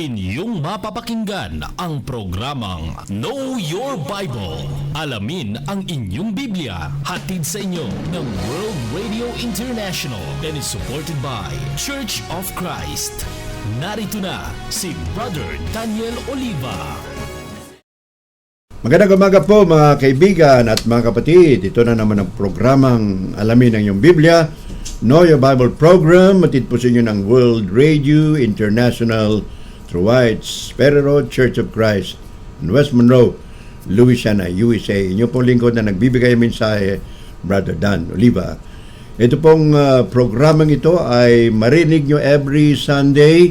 Inyong mapapakinggan ang programang Know Your Bible. Alamin ang inyong Biblia. Hatid sa inyo ng World Radio International and is supported by Church of Christ. Narito na si Brother Daniel Oliva. Magandang umaga po mga kaibigan at mga kapatid. Ito na naman ang programang Alamin ang iyong Biblia. Know Your Bible program. Matid po sa inyo ng World Radio International through White's Ferry Road Church of Christ in West Monroe, Louisiana, USA. Inyo pong lingkod na nagbibigay mensahe, Brother Dan Oliva. Ito pong programang ito ay marinig nyo every Sunday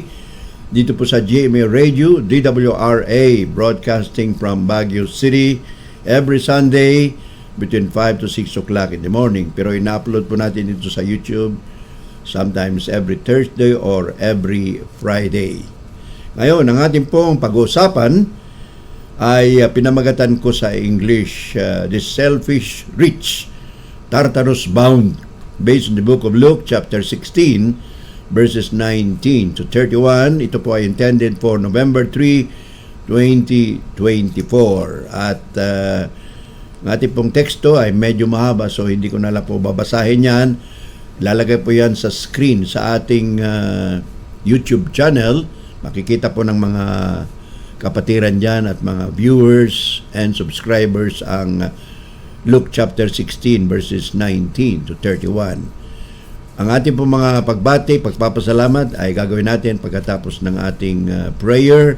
dito po sa GMA Radio, DWRA, broadcasting from Baguio City every Sunday between 5 to 6 o'clock in the morning. Pero ina-upload po natin ito sa YouTube sometimes every Thursday or every Friday. Ngayon, ang ating pong pag-uusapan ay pinamagatan ko sa English, The Selfish Rich, Tartarus Bound, based on the book of Luke, chapter 16, verses 19 to 31. Ito po ay intended for November 3, 2024. At ang ating pong teksto ay medyo mahaba, so hindi ko na lang po babasahin yan. Lalagay po yan sa screen sa ating YouTube channel. Makikita po ng mga kapatiran dyan at mga viewers and subscribers ang Luke chapter 16 verses 19 to 31. Ang ating po mga pagbati, pagpapasalamat ay gagawin natin pagkatapos ng ating prayer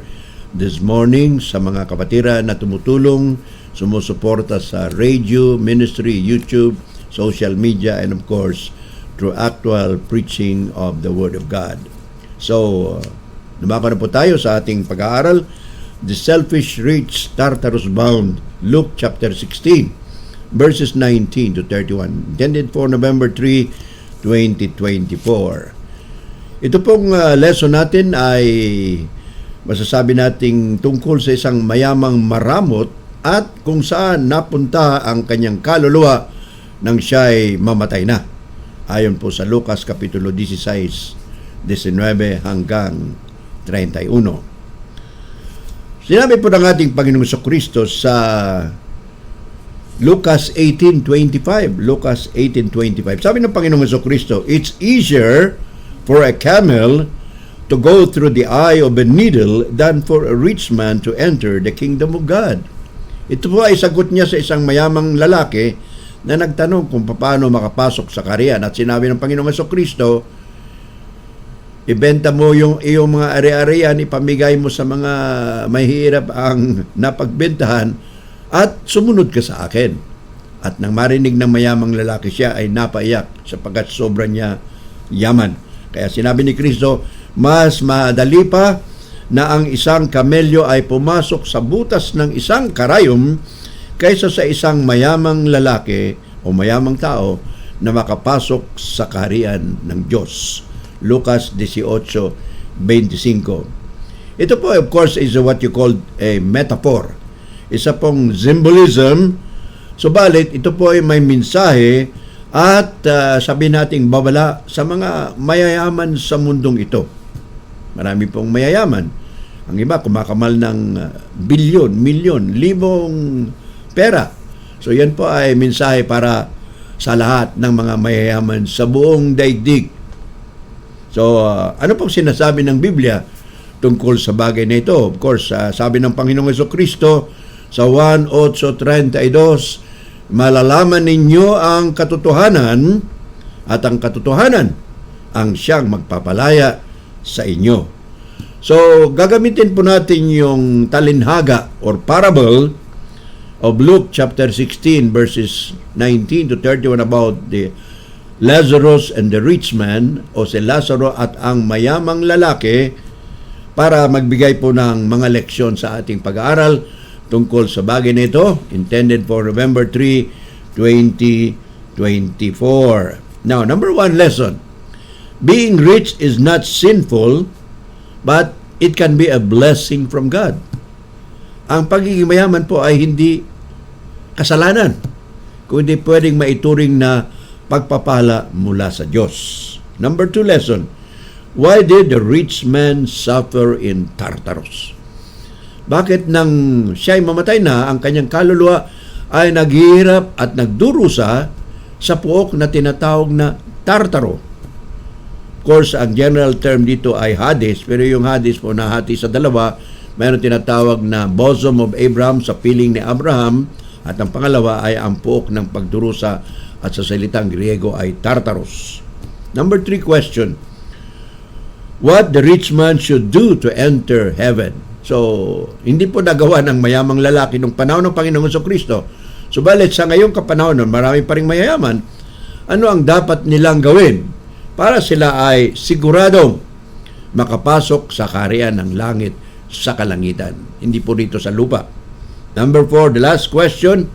this morning sa mga kapatiran na tumutulong, sumusuporta sa radio, ministry, YouTube, social media, and of course, through actual preaching of the Word of God. So, lumako na po tayo sa ating pag-aaral, The Selfish Rich, Tartarus Bound, Luke chapter 16, verses 19 to 31, intended for November 3, 2024. Ito pong lesson natin ay masasabi nating tungkol sa isang mayamang maramot at kung saan napunta ang kanyang kaluluwa nang siya'y mamatay na. Ayon po sa Lucas Kapitulo 16, 19 hanggang 31. Sinabi po ng ating Panginoong Jesucristo sa Lucas 18:25. Lucas 18:25. Sabi ng Panginoong Jesucristo, "It's easier for a camel to go through the eye of a needle than for a rich man to enter the kingdom of God." Ito po ay sagot niya sa isang mayamang lalaki na nagtanong kung paano makapasok sa kaharian. At sinabi ng Panginoong Jesucristo, ibenta mo yung iyong mga ari-arian, ipamigay mo sa mga mahirap ang napagbentahan at sumunod ka sa akin. At nang marinig ng mayamang lalaki siya ay napaiyak sapagkat sobrang niya yaman. Kaya sinabi ni Kristo, mas madali pa na ang isang kamelyo ay pumasok sa butas ng isang karayom kaysa sa isang mayamang lalaki o mayamang tao na makapasok sa kaharian ng Diyos. Lucas 18:25. Ito po, of course, is what you call a metaphor. Isa pong symbolism. Subalit, ito po ay may mensahe at sabi nating babala sa mga mayayaman sa mundong ito. Marami pong mayayaman. Ang iba, kumakamal ng bilyon, milyon, libong pera. So, yan po ay mensahe para sa lahat ng mga mayayaman sa buong daigdig. So, ano pong sinasabi ng Biblia tungkol sa bagay na ito? Of course, sabi ng Panginoong Jesucristo sa Juan 8:32, malalaman ninyo ang katotohanan at ang katotohanan ang siyang magpapalaya sa inyo. So, gagamitin po natin yung talinhaga or parable of Luke chapter 16 verses 19 to 31 about the Lazarus and the rich man o si Lazaro at ang mayamang lalaki para magbigay po ng mga leksyon sa ating pag-aaral tungkol sa bagay na ito, intended for November 3, 2024. Now, number one lesson, being rich is not sinful, but it can be a blessing from God. Ang pagiging mayaman po ay hindi kasalanan, kundi pwedeng maituring na pagpapala mula sa Diyos. Number two lesson, Why did the rich man suffer in Tartarus? Bakit nang siya'y mamatay na, ang kanyang kaluluwa ay naghihirap at nagdurusa sa puok na tinatawag na Tartaro? Of course, ang general term dito ay Hades, pero yung Hades po nahati sa dalawa. Mayroon tinatawag na bosom of Abraham sa piling ni Abraham, at ang pangalawa ay ang puok ng pagdurusa, at sa salitang Griego ay Tartarus. Number 3 question. What the rich man should do to enter heaven? So, hindi po nagawa ng mayamang lalaki nung panahon ng Panginoong Jesucristo. Subalit sa ngayong kapanahon, marami pa ring mayayaman. Ano ang dapat nilang gawin para sila ay siguradong makapasok sa kaharian ng langit sa kalangitan? Hindi po dito sa lupa. Number 4, the last question.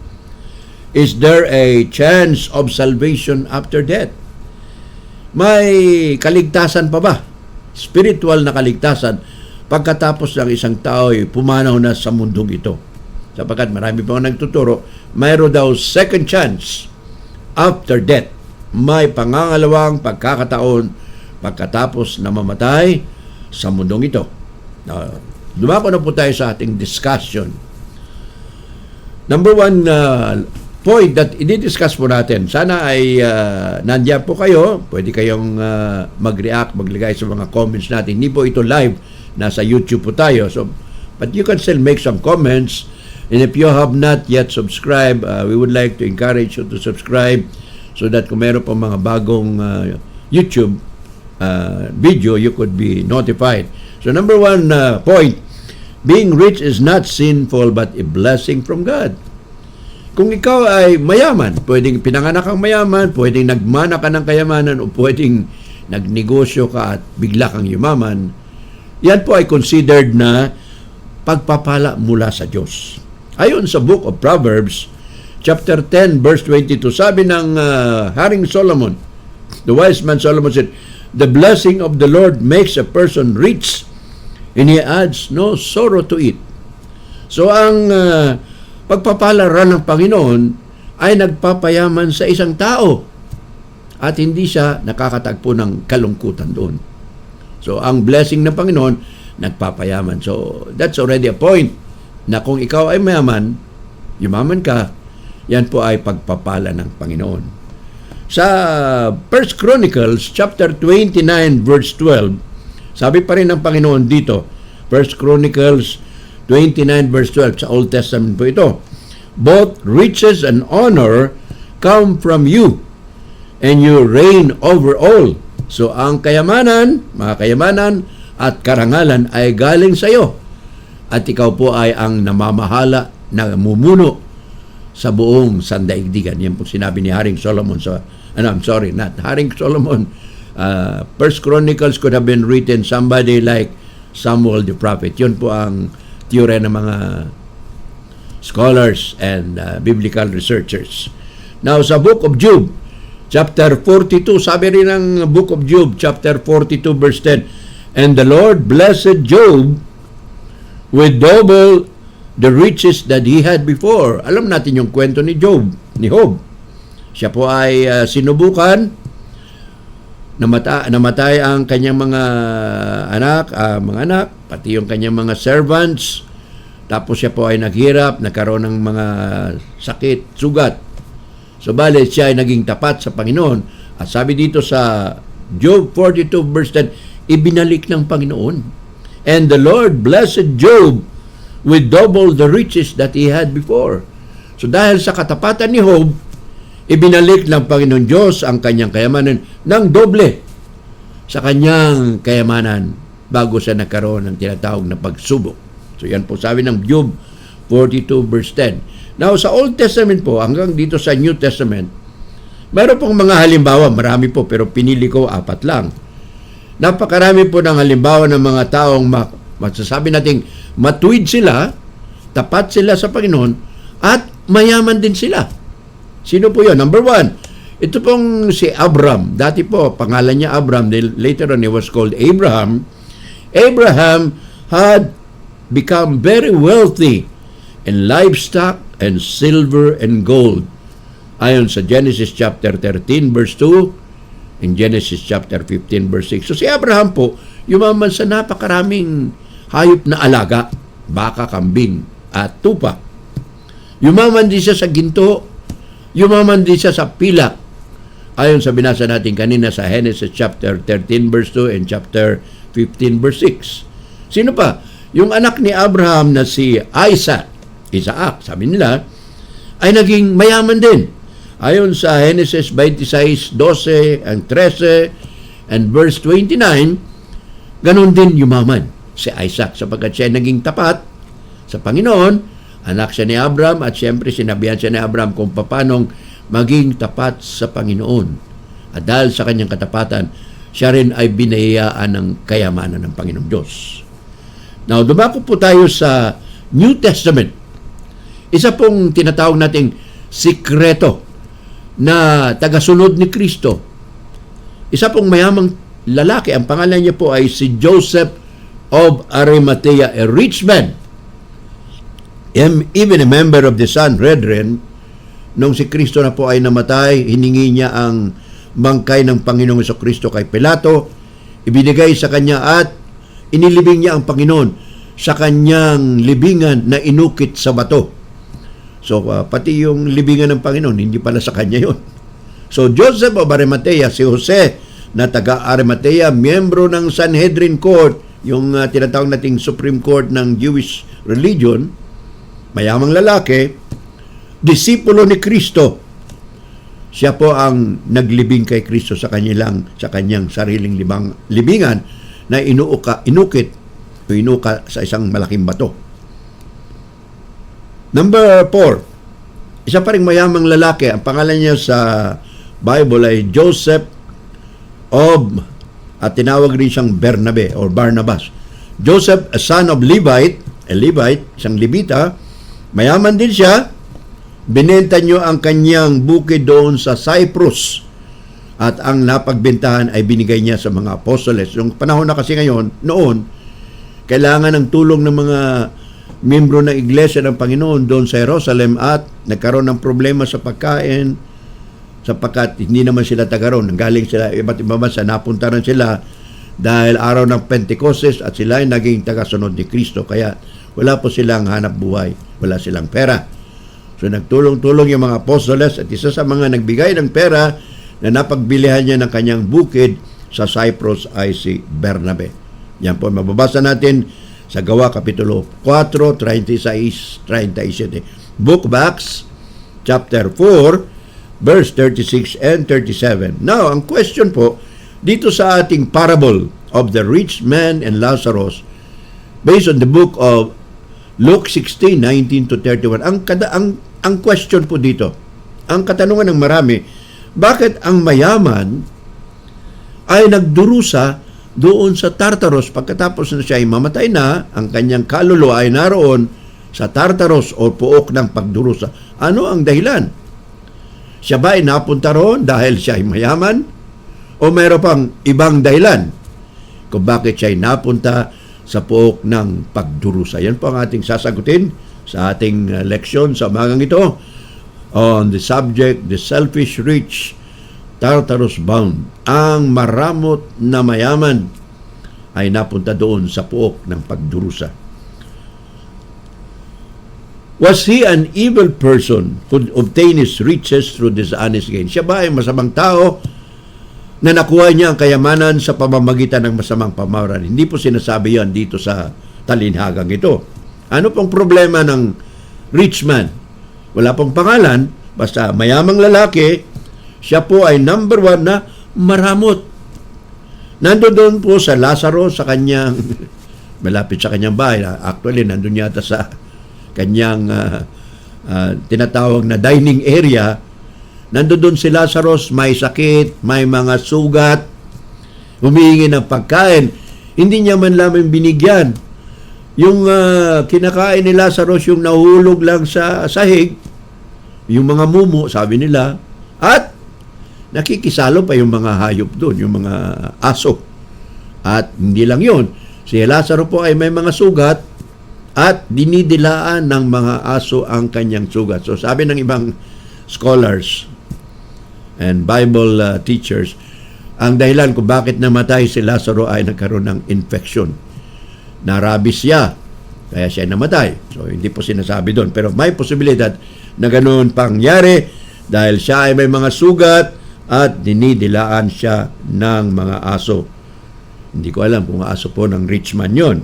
Is there a chance of salvation after death? May kaligtasan pa ba? Spiritual na kaligtasan pagkatapos ng isang tao ay pumanaw na sa mundong ito. Sapagkat marami pa nagtuturo, mayroon daw second chance after death. May pangangalawang pagkakataon pagkatapos na mamatay sa mundong ito. Dumako na po tayo sa ating discussion. Number 1 point that i-discuss po natin. Sana ay nandiyan po kayo. Pwede kayong mag-react, maglagay sa mga comments natin. Hindi po ito live. Nasa YouTube po tayo. So, but you can still make some comments. And if you have not yet subscribed, we would like to encourage you to subscribe so that kung meron po mga bagong YouTube video, you could be notified. So, number 1 point, being rich is not sinful but a blessing from God. Kung ikaw ay mayaman, pwedeng pinanganak kang mayaman, pwedeng nagmana ka ng kayamanan, o pwedeng nagnegosyo ka at bigla kang yumaman, yan po ay considered na pagpapala mula sa Diyos. Ayon sa Book of Proverbs, chapter 10, verse 22, sabi ng Haring Solomon, the wise man Solomon said, "The blessing of the Lord makes a person rich, and He adds no sorrow to it." So ang pagpapalaran ng Panginoon ay nagpapayaman sa isang tao at hindi siya nakakatagpo ng kalungkutan doon. So, ang blessing ng Panginoon, nagpapayaman. So, that's already a point na kung ikaw ay mayaman, yumaman ka, yan po ay pagpapala ng Panginoon. Sa 1 Chronicles, chapter 29, verse 12, sabi pa rin ng Panginoon dito, 1 Chronicles 29 verse 12, sa Old Testament po ito. Both riches and honor come from you, and you reign over all. So, ang kayamanan, mga kayamanan at karangalan ay galing sa iyo. At ikaw po ay ang namamahala, namumuno sa buong sandaigdigan. Yan po sinabi ni Haring Solomon sa, not Haring Solomon. 1 Chronicles could have been written somebody like Samuel the prophet. Yun po ang teorya ng mga scholars and biblical researchers. Now, sa Book of Job, chapter 42, sabi rin ng Book of Job, chapter 42, verse 10, "And the Lord blessed Job with double the riches that he had before." Alam natin yung kwento ni Job, ni Job. Siya po ay sinubukan, namatay ang kanyang mga anak, pati yung kanyang mga servants. Tapos siya po ay naghirap, nagkaroon ng mga sakit, sugat. Subalit siya ay naging tapat sa Panginoon. At sabi dito sa Job 42 verse 10, ibinalik ng Panginoon. "And the Lord blessed Job with double the riches that he had before." So dahil sa katapatan ni Job, ibinalik ng Panginoon Diyos ang kanyang kayamanan ng doble sa kanyang kayamanan bago siya nagkaroon ng tinatawag na pagsubok. So yan po sabi ng Job 42 verse 10. Now sa Old Testament po hanggang dito sa New Testament, mayroon pong mga halimbawa, marami po pero pinili ko 4 lang. Napakarami po ng halimbawa ng mga taong masasabi nating matuwid sila, tapat sila sa Panginoon, at mayaman din sila. Sino po yun? Number 1, ito pong si Abram. Dati po, pangalan niya Abram. Later on, he was called Abraham. Abraham had become very wealthy in livestock and silver and gold. Ayon sa Genesis chapter 13 verse 2, in Genesis chapter 15 verse 6. So si Abraham po, yumaman sa napakaraming hayop na alaga, baka, kambing, at tupa. Yumaman din siya sa ginto, yumaman din siya sa pilak. Ayon sa binasa natin kanina sa Genesis chapter 13 verse 2 and chapter 15 verse 6. Sino pa? Yung anak ni Abraham na si Isaac, sabi nila, ay naging mayaman din. Ayon sa Genesis 26, 12, and 13, and verse 29, ganun din yumaman si Isaac sapagkat siya naging tapat sa Panginoon, anak siya ni Abraham, at siyempre sinabihan siya ni Abraham kung paanong maging tapat sa Panginoon. At dahil sa kanyang katapatan, siya rin ay binayaan ng kayamanan ng Panginoong Diyos. Now, dumako po tayo sa New Testament. Isa pong tinatawag nating sikreto na tagasunod ni Kristo. Isa pong mayamang lalaki, ang pangalan niya po ay si Joseph of Arimathea, a rich man, even a member of the Sanhedrin. Nung si Kristo na po ay namatay, hiningi niya ang bangkay ng Panginoong Jesucristo kay Pilato, ibinigay sa kanya at inilibing niya ang Panginoon sa kanyang libingan na inukit sa bato. So, pati yung libingan ng Panginoon, hindi pala sa kanya yun. So, Joseph of Arimathea, si Jose na taga Arimathea, miyembro ng Sanhedrin Court, yung tinatawag nating Supreme Court ng Jewish religion, mayamang lalaki, disipulo ni Kristo. Siya po ang naglibing kay Kristo sa kanyang sariling libingan na inuka sa isang malaking bato. Number 4, isa pa ring mayamang lalaki, ang pangalan niya sa Bible ay Joseph of, at tinawag rin siyang Bernabe or Barnabas. Joseph, a son of Levite, isang Levita, mayaman din siya. Binenta niyo ang kanyang bukid doon sa Cyprus at ang napagbentahan ay binigay niya sa mga apostoles. Yung panahon na kasi noon, kailangan ng tulong ng mga miyembro ng Iglesia ng Panginoon doon sa Jerusalem at nagkaroon ng problema sa pagkain sapagkat hindi naman sila taga-roon. Nanggaling sila iba't ibang bansa, napunta rin sila dahil araw ng Pentecostes at sila ay naging tagasunod ni Kristo. Kaya wala po silang hanap buhay, wala silang pera. So nagtulong-tulong yung mga apostoles at isa sa mga nagbigay ng pera na napagbilihan niya ng kanyang bukid sa Cyprus ay si Bernabe. Yan po, mababasa natin sa Gawa Kapitulo 4, 36-37. Book of Acts, chapter 4, verse 36 and 37. Now, ang question po, dito sa ating parable of the rich man and Lazarus, based on the book of Luke 16, 19-31, ang question po dito, ang katanungan ng marami, bakit ang mayaman ay nagdurusa doon sa Tartaros pagkatapos na siya ay mamatay na, ang kanyang kaluluwa ay naroon sa Tartaros o puok ng pagdurusa. Ano ang dahilan? Siya ba ay napunta roon dahil siya ay mayaman? O mayroon pang ibang dahilan kung bakit siya ay napunta sa puok ng pagdurusa? Yan po ang ating sasagutin sa ating leksyon sa umagang ito on the subject, the selfish rich, Tartarus bound. Ang maramot na mayaman ay napunta doon sa puok ng pagdurusa. Was he an evil person who obtained his riches through dishonest gain? Siya ba ay masamang tao na nakuha niya ang kayamanan sa pamamagitan ng masamang pamamaraan? Hindi po sinasabi yan dito sa talinhagang ito. Ano pong problema ng rich man? Wala pong pangalan, basta mayamang lalaki. Siya po ay number 1 na maramot. Nandoon po sa Lazaro, sa kanyang, malapit sa kanyang bahay. Actually, nandun yata sa kanyang tinatawag na dining area. Nandoon si Lazaro, may sakit, may mga sugat, humihingi ng pagkain. Hindi niya man lamang binigyan. Yung kinakain ni Lazaro, yung nahulog lang sa sahig, yung mga mumo, sabi nila, at nakikisalo pa yung mga hayop doon, yung mga aso. At hindi lang yun. Si Lazaro po ay may mga sugat at dinidilaan ng mga aso ang kanyang sugat. So sabi ng ibang scholars and Bible teachers, Ang dahilan kung bakit namatay si Lazaro ay nagkaroon ng infection. Narabis siya, kaya siya namatay. So, hindi po sinasabi doon. Pero may posibilidad na ganoon pangyari dahil siya ay may mga sugat at dinidilaan siya ng mga aso. Hindi ko alam kung aso po ng rich man yon.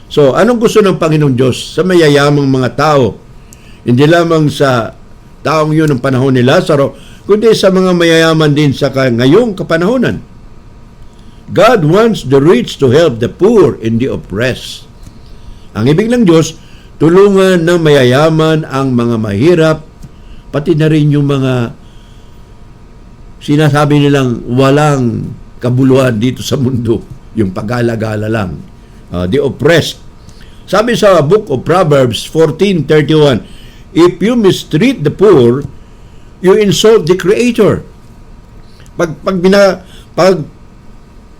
So, anong gusto ng Panginoong Diyos sa mayayamang mga tao? Hindi lamang sa taong yun ng panahon ni Lazaro, kundi sa mga mayayaman din sa ngayong kapanahonan. God wants the rich to help the poor and the oppressed. Ang ibig ng Diyos, tulungan ng mayayaman ang mga mahirap, pati na rin yung mga sinasabi nilang walang kabuluhan dito sa mundo, yung pag-alagala lang. The oppressed. Sabi sa Book of Proverbs 14:31, if you mistreat the poor, you insult the Creator. Pag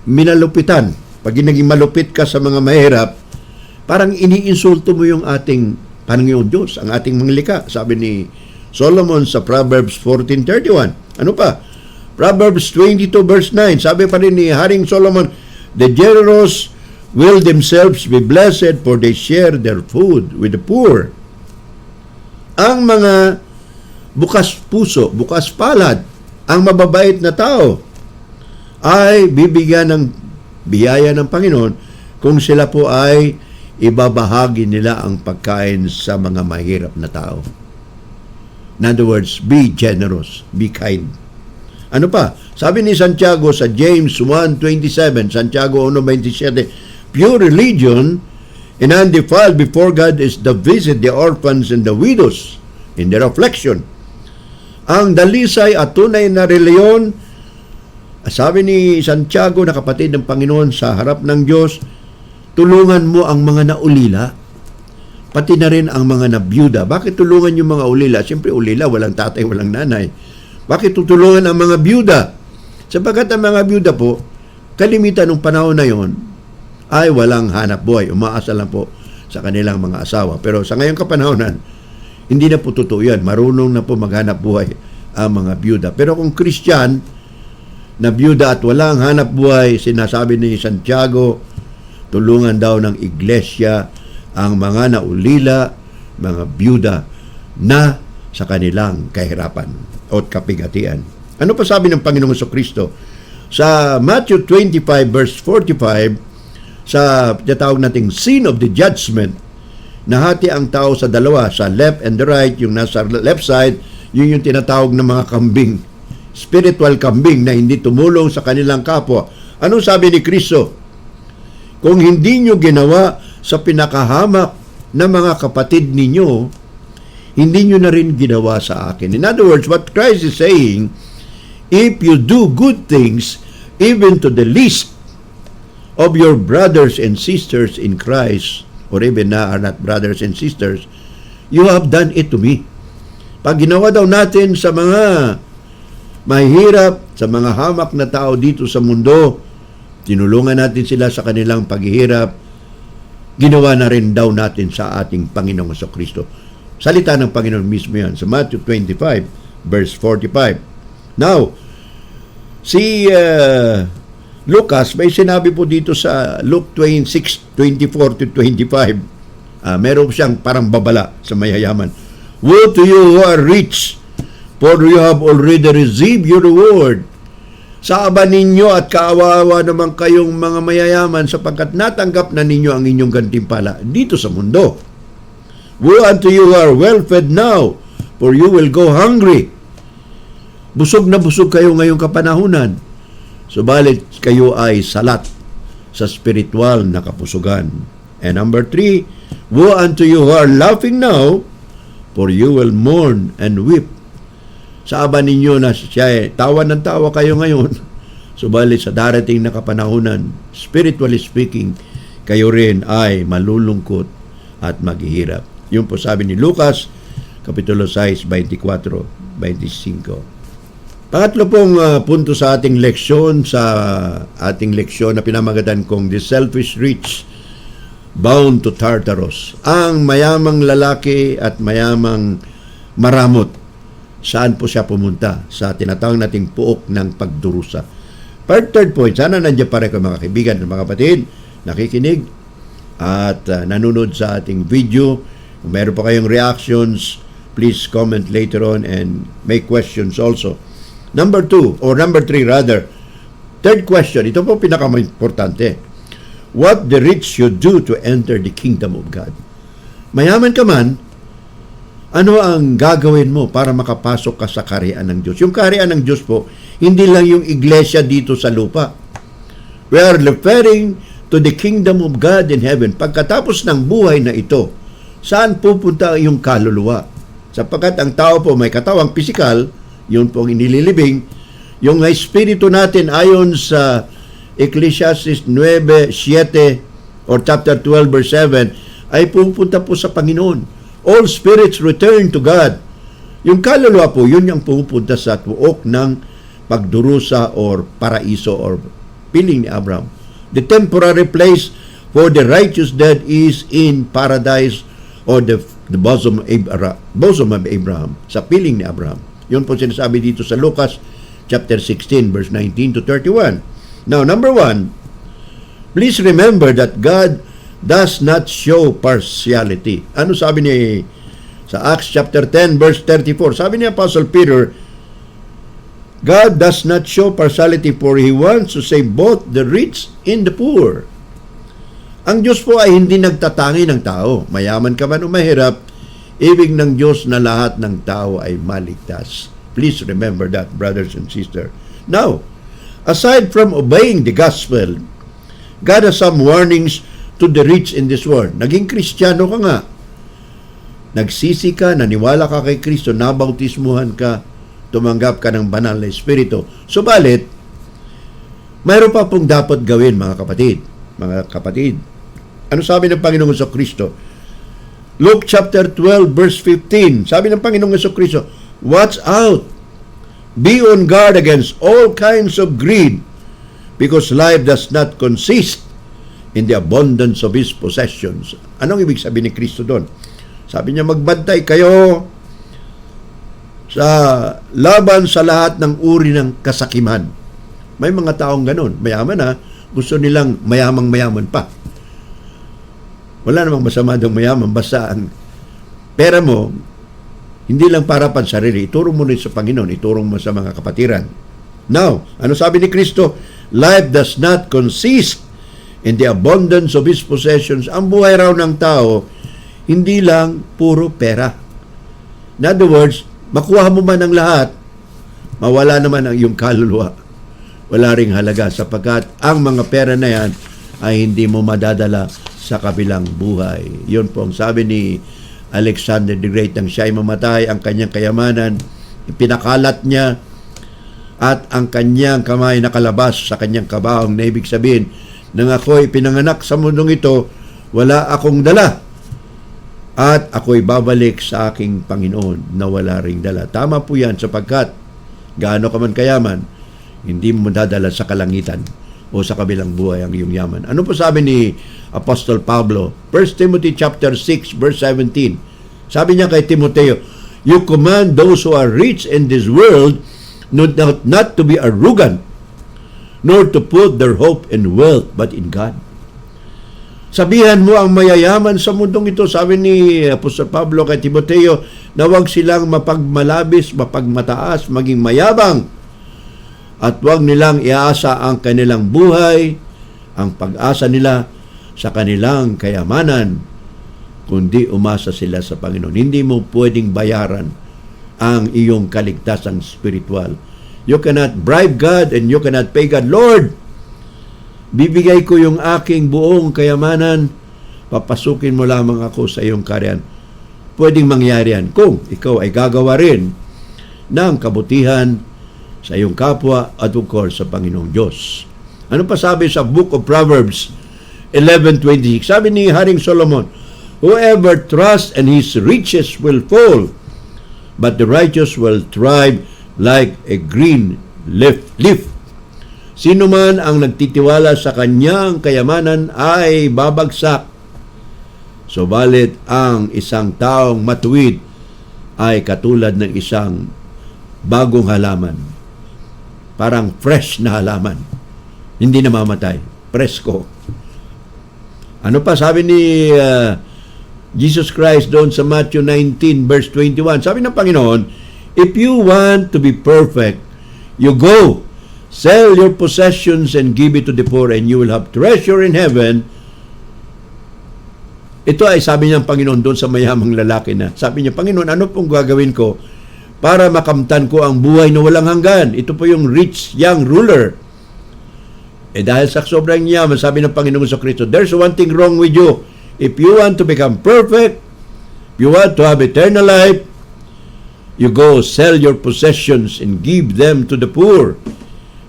minalupitan, pag naging malupit ka sa mga mahirap, parang iniinsulto mo yung ating Panginoon Diyos, ang ating mga likha. Sabi ni Solomon sa Proverbs 14:31. Ano pa? Proverbs 22 verse 9. Sabi pa rin ni Haring Solomon, the generous will themselves be blessed, for they share their food with the poor. Ang mga bukas puso, bukas palad, ang mababait na tao ay bibigyan ng biyaya ng Panginoon kung sila po ay ibabahagi nila ang pagkain sa mga mahirap na tao. In other words, be generous, be kind. Ano pa? Sabi ni Santiago sa James 1:27, Santiago 1:27, pure religion and undefiled before God is to visit the orphans and the widows in their affliction. Ang dalisay at tunay na reliyon, sabi ni Santiago na kapatid ng Panginoon sa harap ng Diyos, tulungan mo ang mga naulila, pati na rin ang mga nabiyuda. Bakit tulungan yung mga ulila? Siyempre ulila, walang tatay, walang nanay. Bakit tutulungan ang mga biyuda? Sapagkat ang mga biyuda po, kalimitan ng panahon na yon ay walang hanap buhay. Umaasa lang po sa kanilang mga asawa. Pero sa ngayong kapanahonan, hindi na po totoo yan. Marunong na po maghanap buhay ang mga biyuda. Pero kung Christian na biyuda at walang hanap buhay, sinasabi ni Santiago, tulungan daw ng iglesia ang mga naulila, mga biyuda na sa kanilang kahirapan o kapigatian. Ano pa sabi ng Panginoong Jesucristo? Sa Matthew 25 verse 45, sa tinatawag nating scene of the judgment, nahati ang tao sa dalawa, sa left and the right. Yung nasa left side, yun yung tinatawag ng mga kambing, spiritual kambing na hindi tumulong sa kanilang kapwa. Anong sabi ni Kristo? Kung hindi nyo ginawa sa pinakahamak na mga kapatid ninyo, hindi nyo na rin ginawa sa akin. In other words, what Christ is saying, if you do good things, even to the least of your brothers and sisters in Christ, or even na are not brothers and sisters, you have done it to me. Pag ginawa daw natin sa mga mahihirap, sa mga hamak na tao dito sa mundo, tinulungan natin sila sa kanilang paghihirap, ginawa na rin daw natin sa ating Panginoong Jesucristo. Salita ng Panginoon mismo yan sa Matthew 25 verse 45. Now, si Lucas, may sinabi po dito sa Luke 26:24 to 25. Meron siyang parang babala sa mayayaman. Woe to you who are rich, for you have already received your reward. Sa aba ninyo at kaawawa naman kayong mga mayayaman, sapagkat natanggap na ninyo ang inyong gantimpala dito sa mundo. Woe unto you who are well fed now, for you will go hungry. Busog na busog kayo ngayong kapanahunan, subalit kayo ay salat sa spiritual na kapusugan. And number 3, woe unto you who are laughing now, for you will mourn and weep. Sa aba ninyo na siya tawa ng tawa kayo ngayon, subalit sa darating na kapanahunan, spiritually speaking, kayo rin ay malulungkot at maghihirap. Yun po sabi ni Lucas, Kapitulo 6, 24, 25. Pangatlo pong punto sa ating leksyon, na pinamagatan kong The Selfish Rich Bound to Tartarus. Ang mayamang lalaki at mayamang maramot, saan po siya pumunta? Sa tinatawag nating puok ng pagdurusa. Third point, sana nandiyan pa rin kayo mga kaibigan at mga kapatid, nakikinig at nanonood sa ating video. Kung meron pa kayong reactions, please comment later on and make questions also. Number 3 rather. Third question, ito po pinaka-importante. What the rich should do to enter the kingdom of God. Mayaman ka man, ano ang gagawin mo para makapasok ka sa kaharian ng Diyos? Yung kaharian ng Diyos po, hindi lang yung iglesia dito sa lupa. We are referring to the kingdom of God in heaven. Pagkatapos ng buhay na ito, saan pupunta yung kaluluwa? Sapagkat ang tao po may katawang pisikal, yun po ang inililibing. Yung espiritu natin ayon sa Ecclesiastes 9:7 or chapter 12 verse 7 ay pupunta po sa Panginoon. All spirits return to God. Yung kaluluwa po, yun yung pupunta sa tuok ng pagdurusa or paraiso or piling ni Abraham. The temporary place for the righteous dead is in paradise or the bosom of Abraham, sa piling ni Abraham. Yun po sinasabi dito sa Lucas chapter 16 verse 19 to 31. Now, number 1, please remember that God does not show partiality. Ano sabi ni sa Acts chapter 10 verse 34? Sabi ni Apostle Peter, God does not show partiality, for He wants to save both the rich and the poor. Ang Diyos po ay hindi nagtatangi ng tao. Mayaman ka man o mahirap, ibig ng Diyos na lahat ng tao ay maligtas. Please remember that, brothers and sisters. Now, aside from obeying the gospel, God has some warnings to the rich in this world. Naging Kristiyano ka nga. Nagsisi ka, naniwala ka kay Kristo, nabautismuhan ka, tumanggap ka ng banal na Espiritu. Subalit, mayroon pa pong dapat gawin, mga kapatid. Mga kapatid, ano sabi ng Panginoong Kristo? Luke chapter 12 verse 15. Sabi ng Panginoong Kristo, watch out. Be on guard against all kinds of greed, because life does not consist in the abundance of His possessions. Anong ibig sabihin ni Kristo doon? Sabi niya, magbantay kayo sa laban sa lahat ng uri ng kasakiman. May mga taong ganun. Mayaman ha, gusto nilang mayamang-mayaman pa. Wala namang masama daw mayaman. Basta ang pera mo, hindi lang para pansarili. Iturong mo rin sa Panginoon. Iturong mo sa mga kapatiran. Now, ano sabi ni Kristo? Life does not consist in the abundance of His possessions. Ang buhay raw ng tao, hindi lang puro pera. In other words, makuha mo man ang lahat, mawala naman ang iyong kaluluwa. Wala ring halaga sapagkat ang mga pera na yan ay hindi mo madadala sa kabilang buhay. Yun po ang sabi ni Alexander the Great, nang siya ay mamatay, ang kanyang kayamanan, ipinakalat niya at ang kanyang kamay nakalabas sa kanyang kabahong, na ibig sabihin, nang ako'y pinanganak sa mundong ito, wala akong dala. At ako'y babalik sa aking Panginoon na wala ring dala. Tama po yan sapagkat gaano ka man kayaman, hindi mo dadala sa kalangitan o sa kabilang buhay ang iyong yaman. Ano po sabi ni Apostol Pablo? 1 Timothy chapter 6 verse 17. Sabi niya kay Timoteo, you command those who are rich in this world not to be arrogant, nor to put their hope in wealth, but in God. Sabihan mo ang mayayaman sa mundong ito, sabi ni Apostol Pablo kay Timoteo, na huwag silang mapagmalabis, mapagmataas, maging mayabang, at huwag nilang iaasa ang kanilang buhay, ang pag-asa nila sa kanilang kayamanan, kundi umasa sila sa Panginoon. Hindi mo pwedeng bayaran ang iyong kaligtasang spiritual. You cannot bribe God and you cannot pay God. Lord, bibigay ko yung aking buong kayamanan, papasukin mo lamang ako sa iyong kaharian. Pwedeng mangyari yan kung ikaw ay gagawa rin ng kabutihan sa iyong kapwa at of course sa Panginoong Diyos. Ano pa sabi sa Book of Proverbs 11:26? Sabi ni Haring Solomon, whoever trusts in his riches will fall, but the righteous will thrive like a green leaf. Sino man ang nagtitiwala sa kanyang kayamanan ay babagsak. Subalit ang isang taong matuwid ay katulad ng isang bagong halaman. Parang fresh na halaman. Hindi namamatay. Presko. Ano pa sabi ni Jesus Christ doon sa Matthew 19 verse 21? Sabi ng Panginoon, if you want to be perfect, you go, sell your possessions and give it to the poor and you will have treasure in heaven. Ito ay sabi ng Panginoon doon sa mayamang lalaki na. Sabi niya, Panginoon, ano pong gagawin ko para makamtan ko ang buhay na walang hanggan? Ito po yung rich young ruler. Dahil sa sobrang yaman, sabi ng Panginoon sa Kristo, there's one thing wrong with you. If you want to become perfect, if you want to have eternal life, you go sell your possessions and give them to the poor,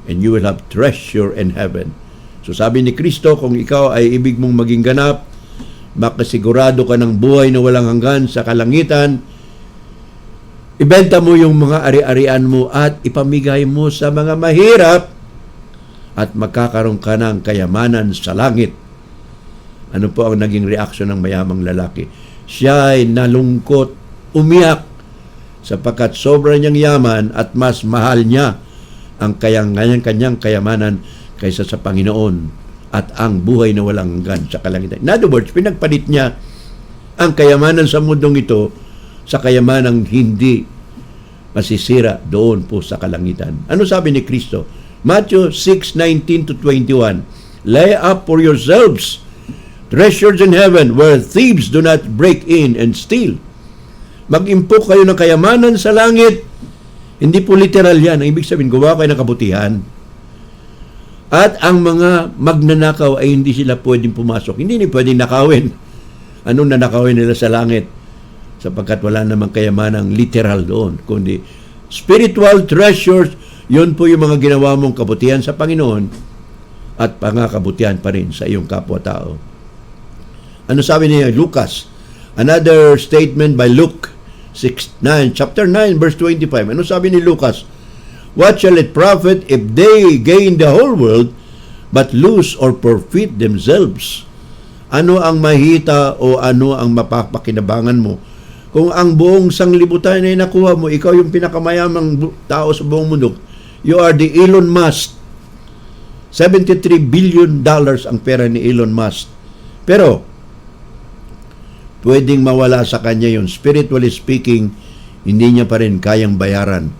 and you will have treasure in heaven. So sabi ni Kristo, kung ikaw ay ibig mong maging ganap, makasigurado ka ng buhay na walang hanggan sa kalangitan, ibenta mo yung mga ari-arian mo at ipamigay mo sa mga mahirap at magkakaroon ka ng kayamanan sa langit. Ano po ang naging reaksyon ng mayamang lalaki? Siya ay nalungkot, umiyak, sapagkat sobra niyang yaman at mas mahal niya ang kanyang kayamanan kaysa sa Panginoon at ang buhay na walang hanggan sa kalangitan. In other words, pinagpalit niya ang kayamanan sa mundong ito sa kayamanang hindi masisira doon po sa kalangitan. Ano sabi ni Kristo? Matthew 6:19 to 21, lay up for yourselves treasures in heaven where thieves do not break in and steal. Mag-impok kayo ng kayamanan sa langit. Hindi po literal yan. Ang ibig sabihin, gawa kayo ng kabutihan. At ang mga magnanakaw ay hindi sila pwedeng pumasok. Hindi nila pwedeng nakawin. Anong nanakawin nila sa langit? Sapagkat wala namang kayamanang literal doon. Kundi spiritual treasures, yun po yung mga ginawa mong kabutihan sa Panginoon at pangakabutihan pa rin sa iyong kapwa-tao. Ano sabi ni Lucas? Another statement by Luke chapter 9, verse 25. Ano sabi ni Lucas? What shall it profit if they gain the whole world but lose or forfeit themselves? Ano ang mahita o ano ang mapapakinabangan mo kung ang buong sanglibutan ay nakuha mo? Ikaw yung pinakamayamang tao sa buong mundo. You are the Elon Musk. $73 billion ang pera ni Elon Musk. Pero pwedeng mawala sa kanya yun. Spiritually speaking, hindi niya pa rin kayang bayaran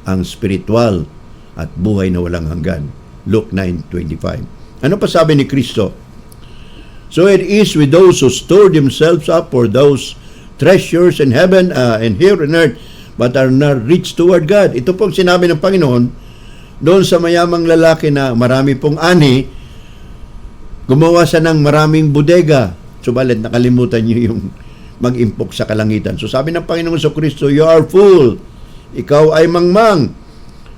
ang spiritual at buhay na walang hanggan. Luke 9:25. Ano pa sabi ni Kristo? So it is with those who store themselves up for those treasures in heaven and here on earth, but are not rich toward God. Ito pong sinabi ng Panginoon doon sa mayamang lalaki na marami pong ani, gumawa siya ng maraming bodega. Subalit nakalimutan niyo yung mag-impok sa kalangitan. So sabi ng Panginoon sa Kristo, you are full. Ikaw ay mangmang.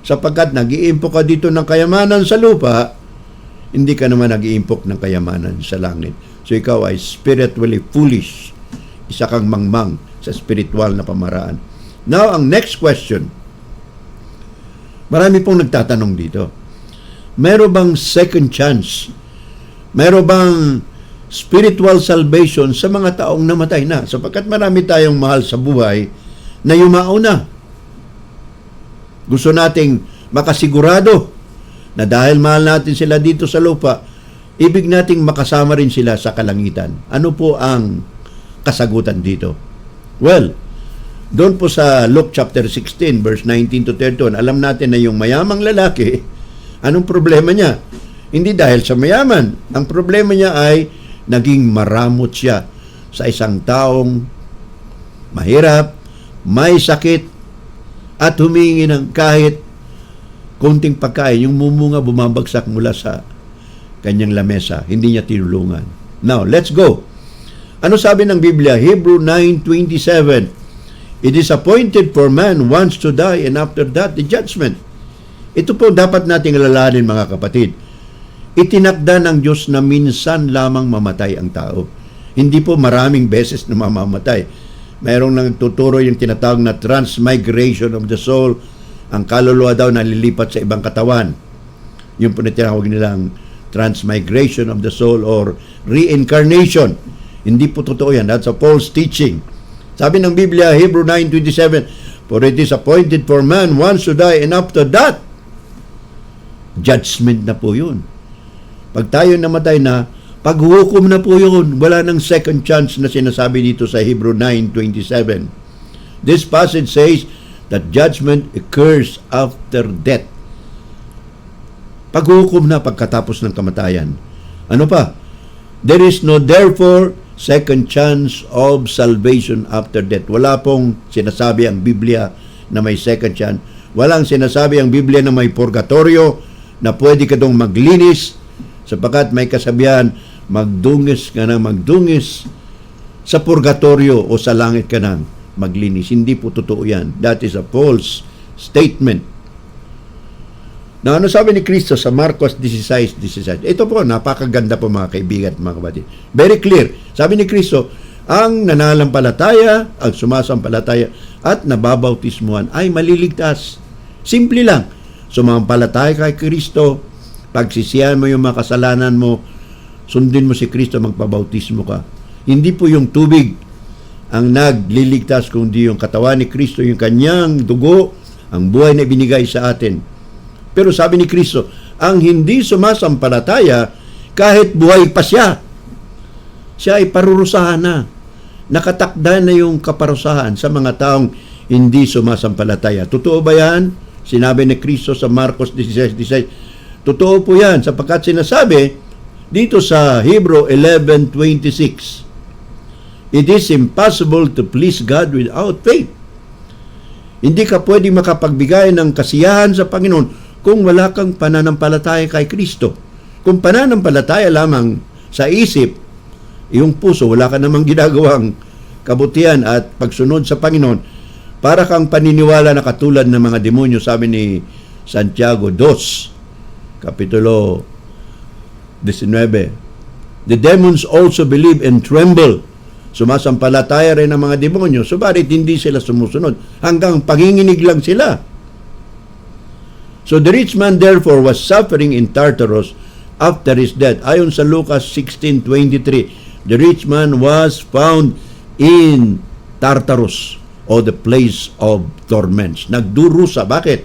Sapagkat nag-iimpok ka dito ng kayamanan sa lupa, hindi ka naman nag-iimpok ng kayamanan sa langit. So ikaw ay spiritually foolish. Isa kang mangmang sa spiritual na pamaraan. Now, ang next question. Marami pong nagtatanong dito. Meron bang second chance? Meron bang spiritual salvation sa mga taong namatay na? Sapagkat marami tayong mahal sa buhay na yumao na. Gusto nating makasigurado na dahil mahal natin sila dito sa lupa, ibig nating makasama rin sila sa kalangitan. Ano po ang kasagutan dito? Well, doon po sa Luke chapter 16, verse 19 to 31, alam natin na yung mayamang lalaki, anong problema niya? Hindi dahil sa mayaman. Ang problema niya ay naging maramot siya sa isang taong mahirap, may sakit, at humingi ng kahit konting pagkain. Yung mumunga bumabagsak mula sa kanyang lamesa. Hindi niya tinulungan. Now, let's go. Ano sabi ng Biblia? Hebrew 9:27. It is appointed for man once to die and after that the judgment. Ito po dapat nating alalahanin, mga kapatid. Itinakda ng Diyos na minsan lamang mamatay ang tao. Hindi po maraming beses na mamamatay. Mayroong nagtuturo yung tinatawag na transmigration of the soul. Ang kaluluwa daw nalilipat sa ibang katawan. Yung po na tinatawag nilang transmigration of the soul or reincarnation. Hindi po totoo yan. That's a false teaching. Sabi ng Biblia, Hebrew 9:27, for it is appointed for man once to die and after that judgment na po yun. Pag tayo namatay na, paghukom na po yun. Wala nang second chance na sinasabi dito sa Hebrew 9:27. This passage says that judgment occurs after death. Paghukom na pagkatapos ng kamatayan. Ano pa? There is no therefore second chance of salvation after death. Wala pong sinasabi ang Biblia na may second chance. Walang sinasabi ang Biblia na may purgatorio, na pwede ka dong maglinis, sapagkat may kasabihan, magdungis ka na magdungis sa purgatorio o sa langit ka nang maglinis. Hindi po totoo yan. That is a false statement. Na ano sabi ni Kristo sa Marcos 16:16? Ito po, napakaganda po mga kaibigan at mga kapatid. Very clear. Sabi ni Kristo, ang nananampalataya, ang sumasampalataya at nababautismuhan ay maliligtas. Simple lang. Sumampalataya kay Kristo, pagsisihan mo yung mga kasalanan mo, sundin mo si Kristo, magpabautismo ka. Hindi po yung tubig ang nagliligtas, kundi yung katawan ni Kristo, yung kanyang dugo, ang buhay na binigay sa atin. Pero sabi ni Kristo, ang hindi sumasampalataya, kahit buhay pa siya ay parurusahan na. Nakatakda na yung kaparusahan sa mga taong hindi sumasampalataya. Totoo ba yan? Sinabi ni Kristo sa Marcos 16:16. Totoo po yan, sapagkat sinasabi dito sa Hebrew 11:26, it is impossible to please God without faith. Hindi ka pwedeng makapagbigay ng kasiyahan sa Panginoon kung wala kang pananampalataya kay Kristo. Kung pananampalataya lamang sa isip, yung puso, wala ka namang ginagawang kabutihan at pagsunod sa Panginoon, para kang paniniwala na katulad ng mga demonyo, sabi ni Santiago 2, Kapitulo 19. The demons also believe and tremble. Sumasampalataya rin ang mga demonyo, subalit hindi sila sumusunod. Hanggang panginginig lang sila. So the rich man therefore was suffering in Tartarus after his death. Ayon sa Lucas 16:23, the rich man was found in Tartarus, o the place of torments. Nagdurusa. Bakit?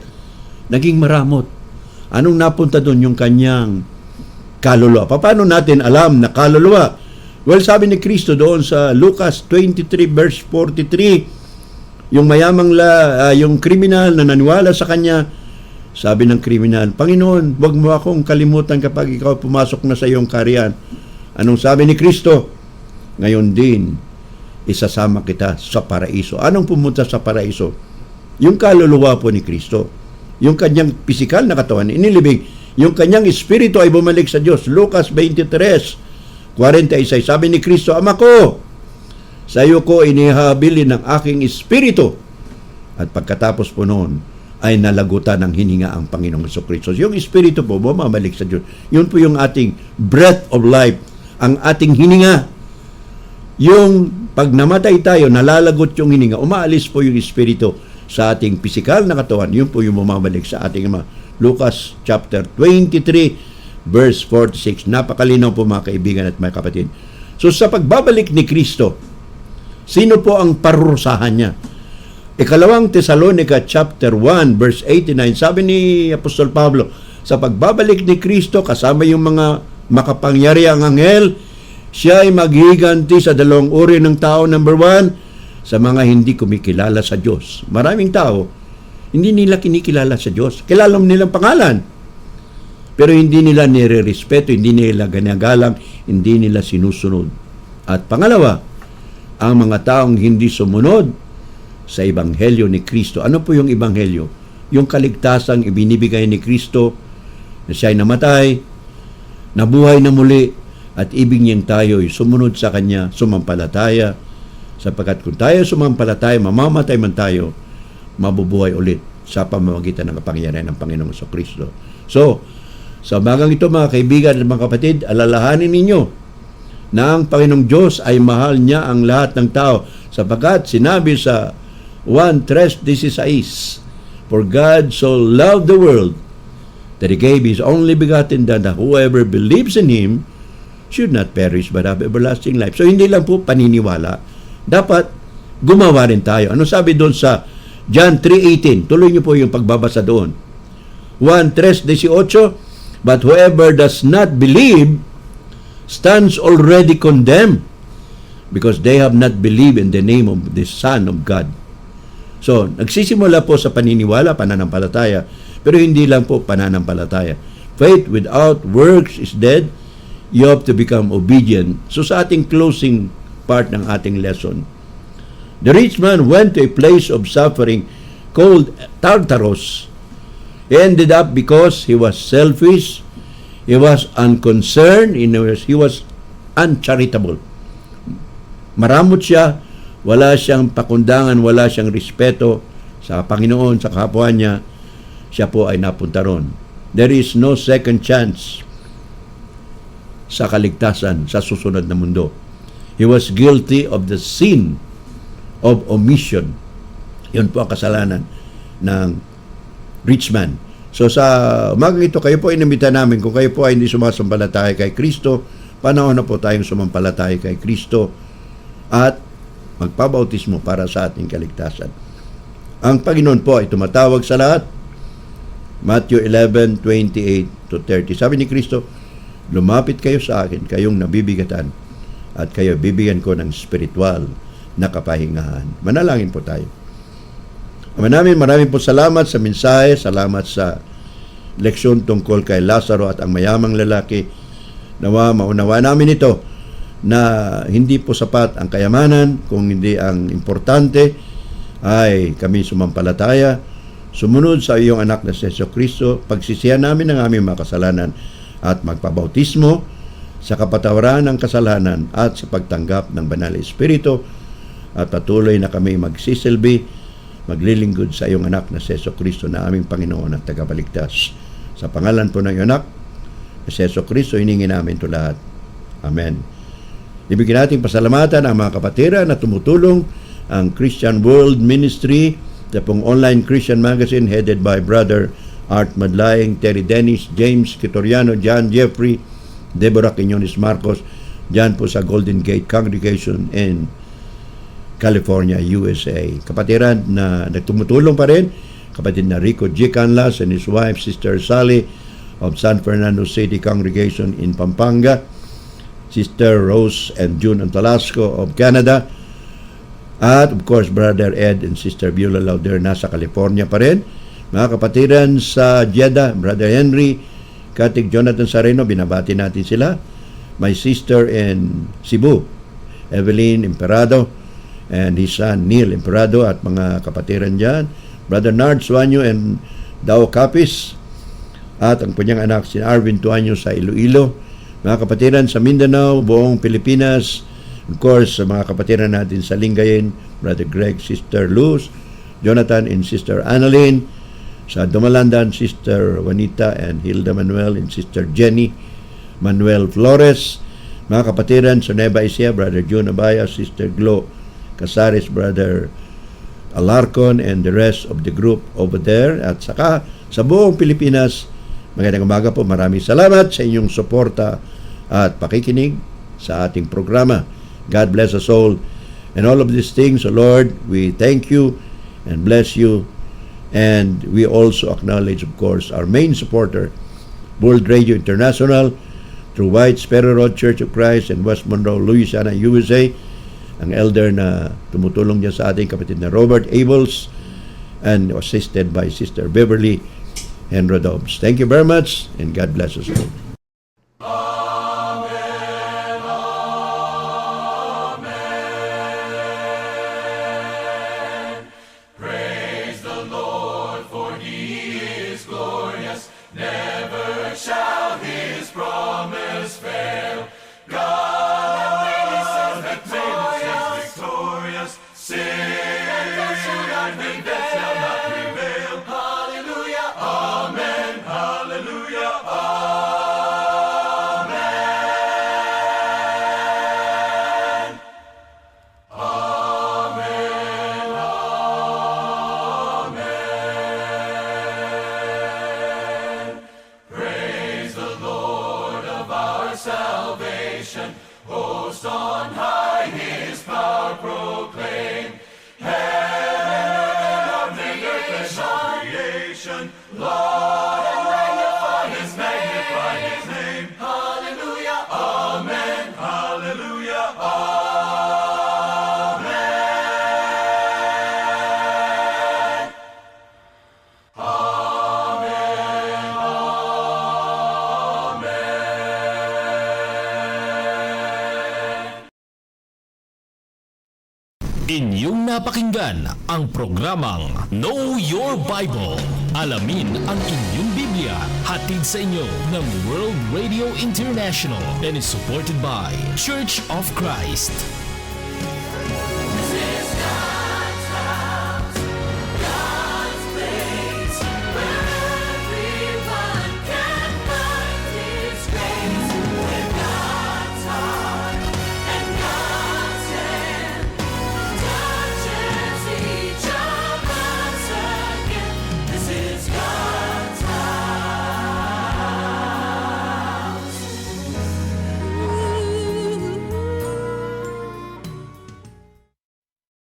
Naging maramot. Anong napunta doon? Yung kanyang kaluluwa. Paano natin alam na kaluluwa? Well, sabi ni Kristo doon sa Lucas 23 verse 43, yung mayamang yung kriminal na naniwala sa kanya, sabi ng kriminal, Panginoon, wag mo akong kalimutan kapag ikaw pumasok na sa iyong kaharian. Anong sabi ni Kristo? Ngayon din, isasama kita sa paraiso. Anong pumunta sa paraiso? Yung kaluluwa po ni Kristo. Yung kanyang pisikal na katawan, inilibing. Yung kanyang espiritu ay bumalik sa Diyos. Lucas 23:46. Sabi ni Kristo, Ama ko, sa iyo ko inihabili ng aking espiritu. At pagkatapos po noon, ay nalagutan ng hininga ang Panginoong Jesucristo. Yung espiritu po, bumabalik sa Diyos. Yun po yung ating breath of life. Ang ating hininga. Yung pag namatay tayo, nalalagot yung hininga, umaalis po yung espiritu sa ating pisikal na katawan. Yun po yung bumabalik sa ating Ama. Lucas chapter 23 verse 46. Napakalinaw po mga kaibigan at mga kapatid. So sa pagbabalik ni Kristo, sino po ang parurusahan niya? Ikalawang Tesalonica chapter 1 verse 89, sabi ni Apostol Pablo, sa pagbabalik ni Kristo, kasama yung mga makapangyariang anghel, siya ay maghiganti sa dalawang uri ng tao. Number 1, sa mga hindi kumikilala sa Diyos. Maraming tao, hindi nila kinikilala sa Diyos. Kilala nilang pangalan, pero hindi nila nire-respeto, hindi nila ganagalang, hindi nila sinusunod. At pangalawa, ang mga taong hindi sumunod sa Ebanghelyo ni Kristo. Ano po yung Ebanghelyo? Yung kaligtasang ibinibigay ni Kristo, na siya'y namatay, nabuhay na muli, at ibig niyang tayo'y sumunod sa Kanya, sumampalataya, sapagkat kung tayo sumampalataya, mamamatay man tayo, mabubuhay ulit sa pamamagitan ng kapangyarihan ng Panginoong Jesucristo. So, sa umagang ito mga kaibigan at mga kapatid, alalahanin ninyo na ang Panginoong Diyos ay mahal niya ang lahat ng tao, sapagkat sinabi sa 1:3:16, For God so loved the world that He gave His only begotten that whoever believes in Him should not perish but have everlasting life. So hindi lang po paniniwala, dapat gumawa rin tayo. Ano sabi doon sa John 3:18? Tuloy niyo po yung pagbabasa doon. 1:3:18, But whoever does not believe stands already condemned, because they have not believed in the name of the Son of God. So, nagsisimula po sa paniniwala, pananampalataya, pero hindi lang po pananampalataya. Faith without works is dead. You have to become obedient. So, sa ating closing part ng ating lesson, the rich man went to a place of suffering called Tartarus. He ended up because he was selfish, he was unconcerned, he was uncharitable. Maramot siya, wala siyang pakundangan, wala siyang respeto sa Panginoon, sa kapwa niya. Siya po ay napunta ron. There is no second chance sa kaligtasan sa susunod na mundo. He was guilty of the sin of omission. Yun po ang kasalanan ng rich man. So sa umagang ito, kayo po inimbita namin, kung kayo po ay hindi sumasampalataya kay Kristo, panahon na po tayong sumampalataya kay Kristo at magpabautismo para sa ating kaligtasan. Ang Panginoon po ay tumatawag sa lahat. Matthew 11:28 to 30. Sabi ni Kristo, lumapit kayo sa akin, kayong nabibigatan, at kayo bibigyan ko ng spiritual na kapahingahan. Manalangin po tayo. Ama namin, maraming po salamat sa mensahe, salamat sa leksyon tungkol kay Lazaro at ang mayamang lalaki. Nawa maunawa namin ito, na hindi po sapat ang kayamanan, kung hindi ang importante ay kami sumampalataya, sumunod sa iyong anak na si Jesucristo, pagsisihan namin ang aming mga kasalanan at magpabautismo sa kapatawaran ng kasalanan at sa pagtanggap ng Banal na Espiritu, at patuloy na kami magsisilbi, maglilingkod sa iyong anak na si Jesucristo na aming Panginoon at tagapagligtas. Sa pangalan po ng iyong anak na si Jesucristo, hiningi namin ito lahat. Amen. Ibigin natin pasalamatan ang mga kapatiran na tumutulong, ang Christian World Ministry, na pong online Christian magazine headed by Brother Art Madlaing, Terry Dennis, James Kitoriano, John Jeffrey, Deborah Quiñones Marcos, dyan po sa Golden Gate Congregation in California, USA. Kapatiran na nagtumutulong pa rin, kapatid na Rico G. Canlas and his wife, Sister Sally of San Fernando City Congregation in Pampanga, Sister Rose and June Antalasco of Canada, at of course Brother Ed and Sister Beulah Lauder nasa California pa rin. Mga kapatiran sa Jeddah, Brother Henry, Katig Jonathan Sareno, binabati natin sila. My sister in Cebu, Evelyn Imperado, and his son Neil Imperado, at mga kapatiran dyan, Brother Nard Suanyo and Dao Capis, at ang kanyang anak si Arvin Tuanyo sa Iloilo. Mga kapatiran sa Mindanao, buong Pilipinas, of course, sa mga kapatiran natin sa Lingayen, Brother Greg, Sister Luz, Jonathan and Sister Annalyn, sa Dumalandan, Sister Juanita and Hilda Manuel and Sister Jenny Manuel Flores, mga kapatiran sa Nueva Ecija, Brother June Abaya, Sister Glo Casares, Brother Alarcon, and the rest of the group over there, at saka sa buong Pilipinas. Magandang umaga po. Maraming salamat sa inyong suporta at pakikinig sa ating programa. God bless us all. And all of these things, O Lord, we thank you and bless you. And we also acknowledge, of course, our main supporter, World Radio International, through White Sparrow Road Church of Christ in West Monroe, Louisiana, USA. Ang elder na tumutulong niya sa ating kapatid na Robert Abels, and assisted by Sister Beverly Henry Dobbs. Thank you very much, and God bless us all. Amen, amen. Praise the Lord, for He is glorious. Never shall His promise fail. God hath made us victorious. Sin and death shall not prevail. Hallelujah. Amen. Hallelujah. Amen. Inyong napakinggan ang programang Know Your Bible. Alamin ang inyong Biblia. Hatid sa inyo ng World Radio International and is supported by Church of Christ.